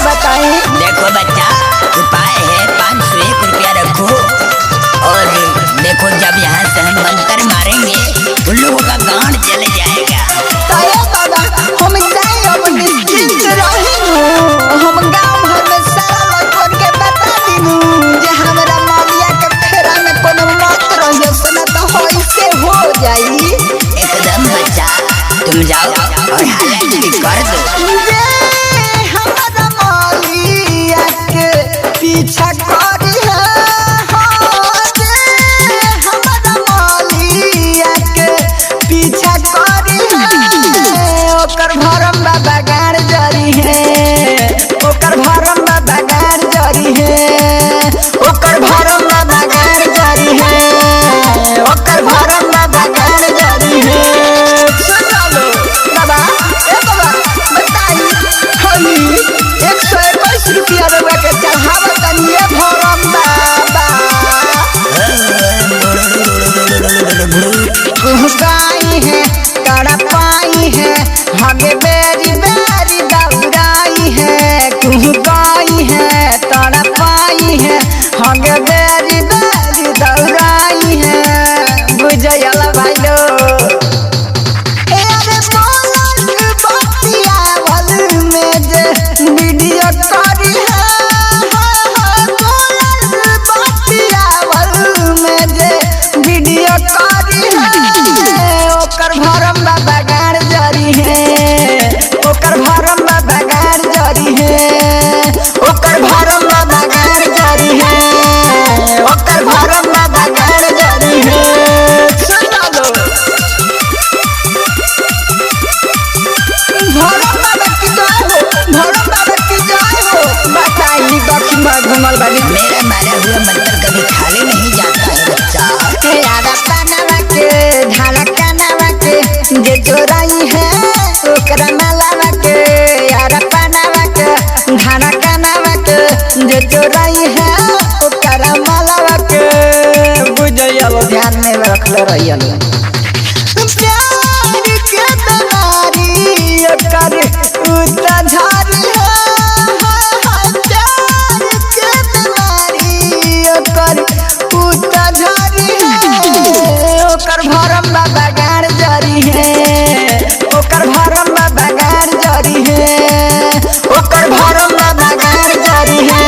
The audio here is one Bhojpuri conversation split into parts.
बताएं। देखो बच्चा, उपाय है 501 रुपया रखो और देखो जब यहाँ से हम मंत्र मारेंगे उन लोगों का गांड चले जाएगा। ताया दादा हम जाए अब निश्चिंत रहिनु। हम गांव भर में सारा लोग के बता दिनु जे हमरा मालिया के फेरा में कोनो मत रहियो सना तो होई से हो जाई। एकदम बच्चा, तुम जाओ और हालत भी कर दो। ये हमरा मालिया के पीछा करी है। हमरा मालिया के पीछा करी है। ओकर भरम बाबा गाड़ जरी है। ओकर भरम बाबा गाड़ जरी है। ओकर भरम बाबा गाड़ जरी है। ओकर भरम बाबा गाड़ जरी है। सुन लो बाबा, ए बाबा बताई हनी 121 रुपया रउआ के चढ़ावा तनिए भरम बाबा। कुहकाई है तड़पाई है हगे बेरी बेरी दौड़ाई है। कुहकाई है तड़पाई है हगे बेरी बेरी दौड़ाई है। बुझल भाई लो वीडियो करी है। में जे वीडियो करी है। ओकर भरम बाबा गाड़ जरी है। ओकर भरम बाबा गाड़ जरी है। ओकर भरम बाबा गाड़ जरी है। ओकर भरम बाबा गाड़ जरी है। सुन लो भरम बाबा की जय हो। भरम बाबा की जय हो। बताई दक्षिण में घूमल बानी। मेरा मारा हुआ मंत्र कभी खाली नहीं जाता है बच्चा। यारा कानवा के ढाला कानवा के जे चोराई है ओकरा मालावा के। यारा कानवा के ढाला कानवा के जे चोराई है ओकरा मालावा के। बुझियो ध्यान में रखले रहियो। प्यार के बीमारी ओकर उता झारी है। प्यार के बीमारी ओकर उता झारी है। ओकर भरम बाबा गाड़ जरी है। ओकर भरम बाबा गाड़ जरी है। ओकर भरम बाबा गाड़ जरी है।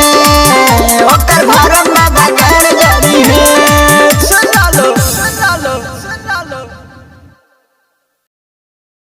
ओकर भरम बाबा गाड़ जरी है। सुन लो सुन लो सुन लो।